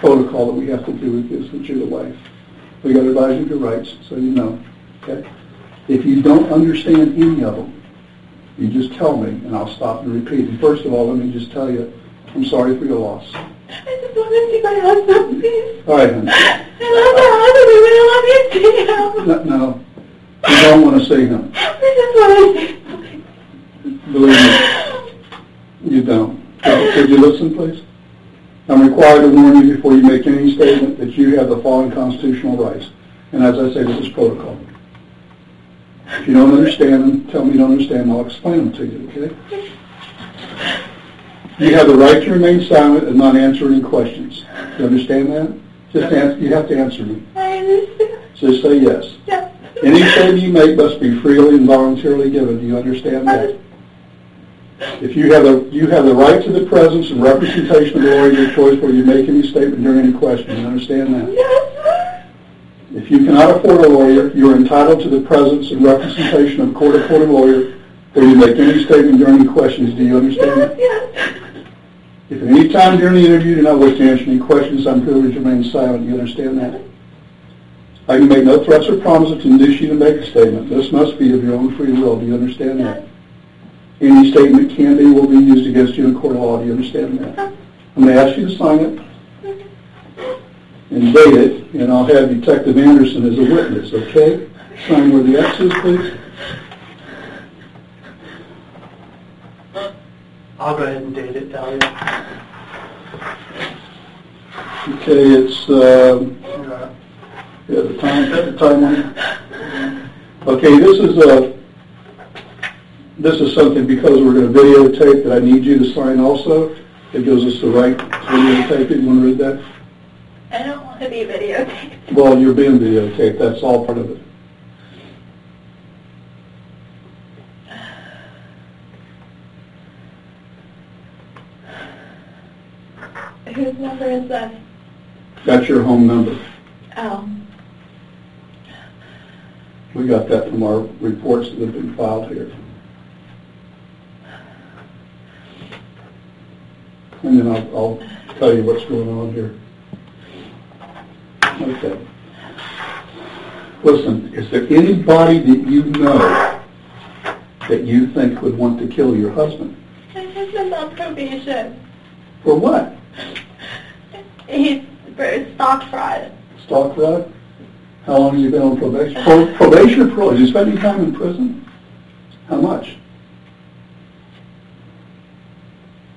protocol that we have to do with this, that you're the wife. We got to advise you of your rights, so you know. Okay? If you don't understand any of them, you just tell me, and I'll stop and repeat. And first of all, let me just tell you, I'm sorry for your loss. I just want to see my husband, please. All right, honey. I love my husband. I love you, see him. No, you don't want to see him. I just want to see him. Believe me, you don't. Could you listen, please? I'm required to warn you before you make any statement that you have the following constitutional rights. And as I say, this is protocol. If you don't understand them, tell me you don't understand, and I'll explain them to you, okay? You have the right to remain silent and not answer any questions. You understand that? Just answer, you have to answer me. I understand. Just say yes. Yes. Any statement you make must be freely and voluntarily given. Do you understand that? If you have the right to the presence and representation of the lawyer of your choice where you make any statement during any question. You understand that? Yes. If you cannot afford a lawyer, you are entitled to the presence and representation of a court-appointed lawyer where you make any statement during any questions. Do you understand that? Yes. If at any time during the interview you do not wish to answer any questions, I'm privileged to remain silent. Do you understand that? I can make no threats or promises to induce you to make a statement. This must be of your own free will. Do you understand that? Any statement can be will be used against you in a court of law. Do you understand that? I'm going to ask you to sign it and date it, and I'll have Detective Anderson as a witness, okay? Sign where the X is, please. I'll go ahead and date it, Dalia. Okay, it's the time on it. Okay, this is something, because we're going to videotape, that I need you to sign also. It gives us the right to videotape it. You want to read that? I don't want to be videotaped. Well, you're being videotaped. That's all part of it. Whose number is this? That's your home number. Oh. We got that from our reports that have been filed here. And then I'll tell you what's going on here. Okay. Listen, is there anybody that you know that you think would want to kill your husband? My husband's on probation. For what? He's for stock fraud. Stock fraud? How long has he been on probation? Probation or parole? Is he spending time in prison? How much?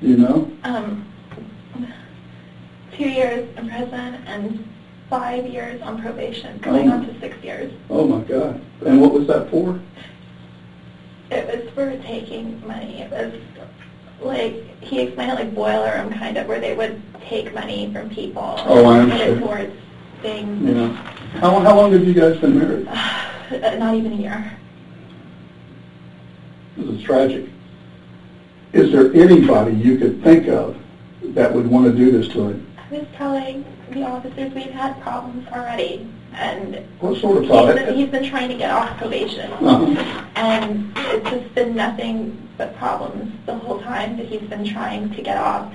Do you know? 2 years in prison and 5 years on probation, going on to 6 years. Oh my God. And what was that for? It was for taking money. It was like, he explained it like boiler room kind of, where they would take money from people and put it towards things. Yeah. How long have you guys been married? Not even a year. This is tragic. Is there anybody you could think of that would want to do this to him? I was telling the officers we've had problems already, and what sort of problem? He's been trying to get off probation, and it's just been nothing but problems the whole time that he's been trying to get off.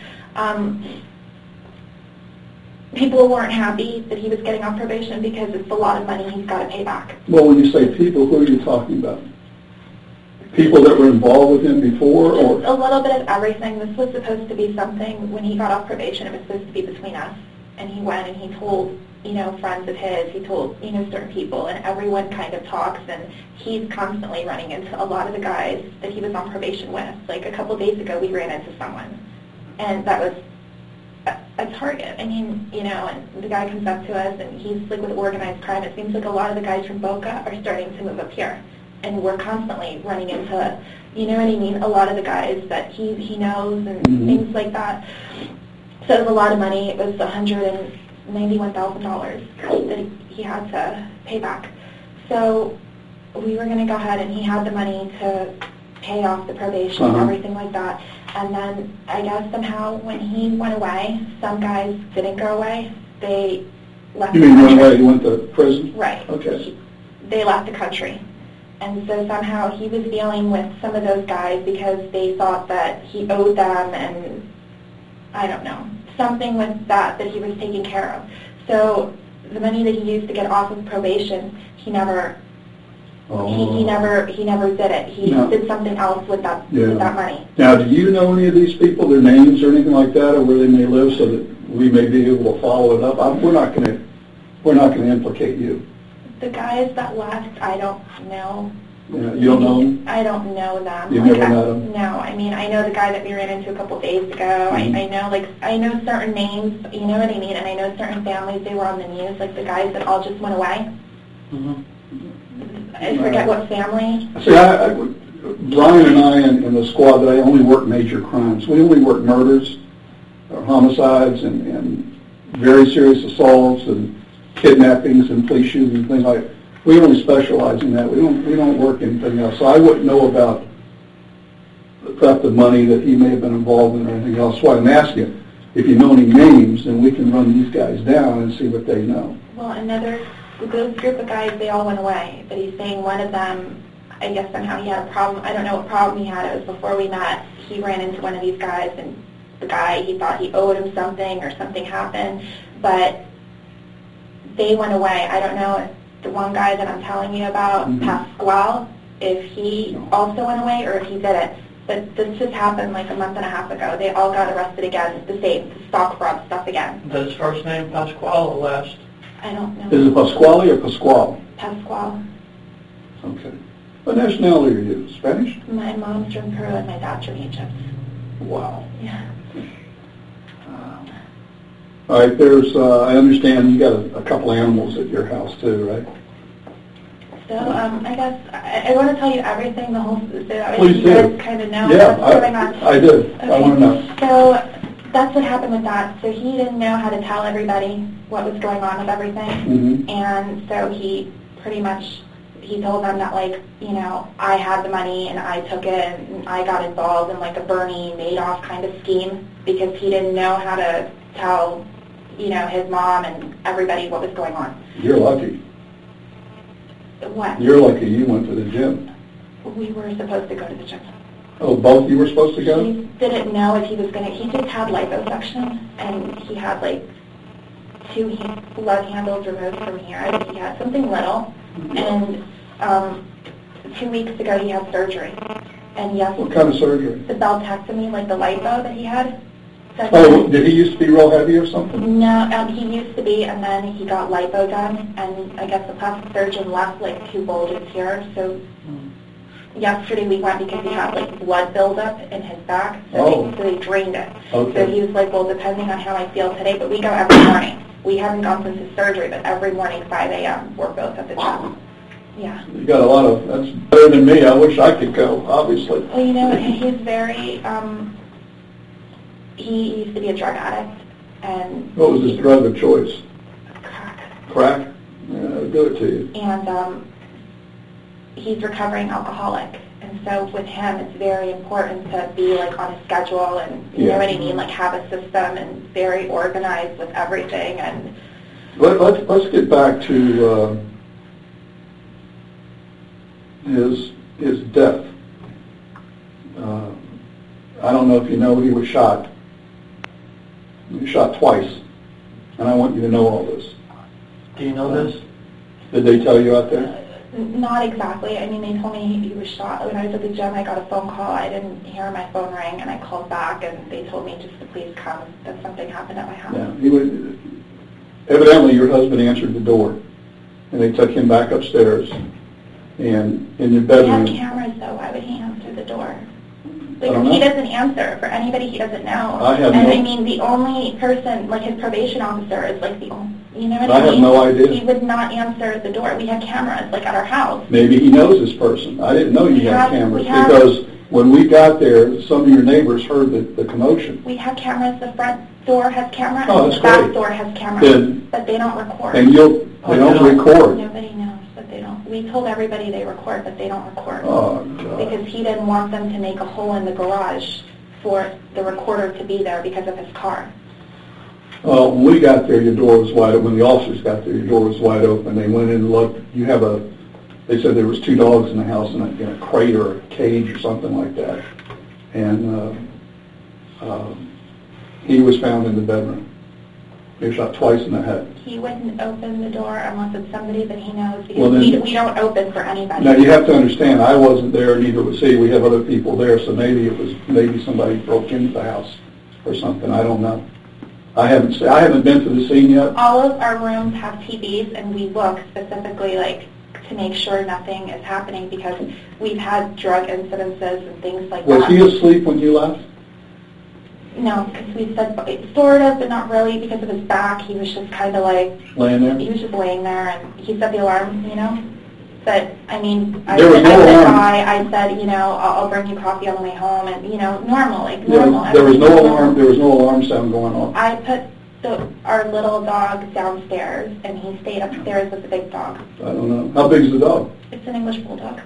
People weren't happy that he was getting off probation because it's a lot of money he's got to pay back. Well, when you say people, who are you talking about? People that were involved with him before, or a little bit of everything. This was supposed to be something, when he got off probation, it was supposed to be between us. And he went and he told, friends of his, he told, certain people, and everyone kind of talks, and he's constantly running into a lot of the guys that he was on probation with. Like a couple days ago, we ran into someone, and that was a target. I mean, and the guy comes up to us, and he's like with organized crime. It seems like a lot of the guys from Boca are starting to move up here. And we're constantly running into, a lot of the guys that he knows and things like that. So it was a lot of money. It was $191,000 that he had to pay back. So we were going to go ahead, and he had the money to pay off the probation and everything like that. And then I guess somehow when he went away, some guys didn't go away. They left the country. You mean went away? He went to prison? Right. Okay. They left the country. And so somehow he was dealing with some of those guys because they thought that he owed them, and I don't know. something with that he was taking care of. So the money that he used to get off of probation, he never he never did it. He did something else with that money. Now, do you know any of these people, their names or anything like that, or where they may live, so that we may be able to follow it up? We're not going to implicate you. The guys that left, I don't know. Yeah, you don't know them? I don't know them. You've never met them? No, I mean, I know the guy that we ran into a couple of days ago. I know certain names, you know what I mean, and I know certain families, they were on the news, like the guys that all just went away. I forget what family. See, Brian and I in the squad, that I only work major crimes. We only work murders, or homicides, and very serious assaults, and kidnappings, and police shootings, and things like that. We only specialize in that. We don't work anything else. So I wouldn't know about the theft of money that he may have been involved in or anything else. That's why I'm asking. If you know any names, then we can run these guys down and see what they know. Well, those group of guys, they all went away. But he's saying one of them, I guess somehow he had a problem. I don't know what problem he had. It was before we met. He ran into one of these guys, and the guy, he thought he owed him something or something happened. But they went away. I don't know if the one guy that I'm telling you about, Pasquale, if he also went away or if he didn't. But this just happened like a month and a half ago. They all got arrested again, the same, the stock fraud stuff again. Is that his first name, Pasquale, or last? I don't know. Is it Pasquale or Pasquale? Pasquale. Okay. What nationality are you? Spanish? My mom's from Peru and my dad's from Egypt. Wow. Yeah. All right, I understand you got a couple animals at your house too, right? So, I guess, I want to tell you everything, the whole, so Please you do. guys kind of know Yeah, what's going on. I do. Okay. I want to know. So, that's what happened with that. So he didn't know how to tell everybody what was going on with everything. And so he pretty much, he told them that, like, you know, I had the money and I took it and I got involved in like a Bernie Madoff kind of scheme because he didn't know how to tell, you know, his mom and everybody what was going on. You're lucky. What? You're lucky you went to the gym. We were supposed to go to the gym. Oh, both you were supposed to go? He didn't know if he was going to, he just had liposuction, and he had like 2 blood handles removed from here, and he had something little, and 2 weeks ago he had surgery. And yes, What kind of surgery? the beltectomy, like the lipo that he had. Oh, did he used to be real heavy or something? No, he used to be, and then he got lipo done, and I guess the plastic surgeon left like 2 bulges here, so yesterday we went because he had like blood buildup in his back, so they drained it. Okay. So he was like, well, depending on how I feel today, but we go every morning. We haven't gone since his surgery, but every morning, 5 a.m., we're both at the gym. Yeah. You got a lot of, that's better than me. I wish I could go, obviously. Well, you know, he's very, he used to be a drug addict, and... What was his drug of choice? Crack. Crack? Yeah, I'll give it to you. And he's recovering alcoholic, and so with him it's very important to be like on a schedule and you know what I mean, like have a system and very organized with everything. And let's get back to his death. I don't know if you know, he was shot. He was shot twice, and I want you to know all this. Do you know this? Did they tell you out there? Not exactly. I mean, they told me he was shot. When I was at the gym, I got a phone call. I didn't hear my phone ring, and I called back, and they told me just to please come, that something happened at my house. Yeah, evidently your husband answered the door, and they took him back upstairs, and in your bedroom... He had cameras, though. Why would he answer the door? Like, he doesn't answer. For anybody, he doesn't know. I mean, the only person, like his probation officer, is like the only... You know what I mean? I have no idea. He would not answer the door. We had cameras, like, at our house. Maybe he knows this person. I didn't know you had cameras because when we got there, some of your neighbors heard the commotion. We have cameras. The front door has cameras. Oh, and that's the back great. door has cameras. But they don't record. And they don't record. Nobody knows, but they don't. We told everybody they record, but they don't record. Oh, God. Because he didn't want them to make a hole in the garage for the recorder to be there because of his car. Well, when we got there, your door was wide open. When the officers got there, your door was wide open. They went in and looked. They said there was 2 dogs in the house in a crate or a cage or something like that. And He was found in the bedroom. He was shot twice in the head. He wouldn't open the door unless it's somebody that he knows, because Well, then- we don't open for anybody. Now, you have to understand, I wasn't there, neither was he. We have other people there, so maybe somebody broke into the house or something. I don't know. I haven't been to the scene yet. All of our rooms have TVs, and we look specifically, like, to make sure nothing is happening, because we've had drug incidences and things like that. Was he asleep when you left? No, because we said sort of, but not really, because of his back. He was just kind of like... Laying there? He was just laying there, and he set the alarm, you know? But, I mean, I There was said no alarm. bye. I said, you know, I'll bring you coffee on the way home, and, you know, normal, like normal. There was no alarm. There was no alarm sound going on. I put our little dog downstairs, and he stayed upstairs with the big dog. I don't know. How big is the dog? It's an English bulldog.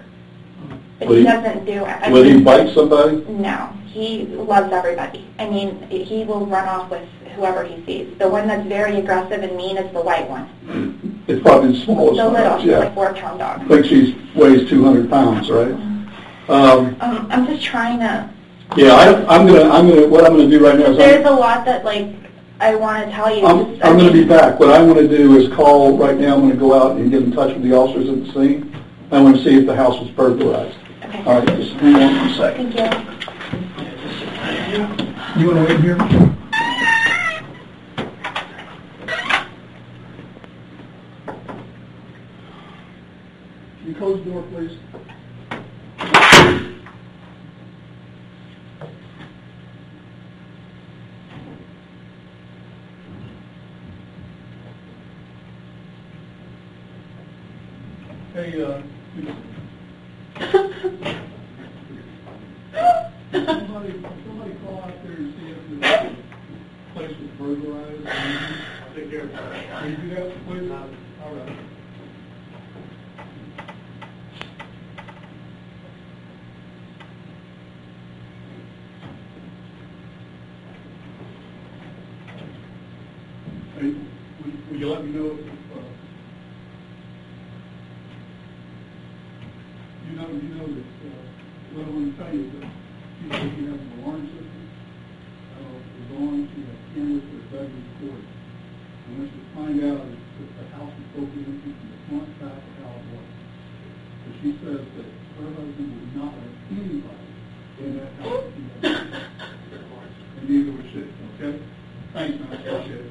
But Will he he- doesn't do... Will he bite somebody? No. He loves everybody. I mean, he will run off with whoever he sees. The one that's very aggressive and mean is the white one. It's probably the smallest The one. little, she's Yeah. like 4-pound dog. I think she weighs 200 pounds, right? I'm just trying to... Yeah, what I'm gonna do right now is There's a lot that, like, I want to tell you. I'm gonna be back. What I want to do is call right now. I'm gonna go out and get in touch with the officers at the scene. I want to see if the house was burglarized. Okay. All right, just hang on one second. Thank you. You want to wait here? Can you close the door, please? Hey, somebody call out there and see if the place was burglarized. I'll take care of that. Can you do that, please? All right. Hey, will you let me know if you know that what I want to tell you is that she said she has an alarm system. It's on. She has cameras for the bedroom quarters. And when she find out if the house was broken into from the front, back, or how it was. So she says that her husband would not let anybody in that house. And neither would she. Okay? Thanks, man. I appreciate it.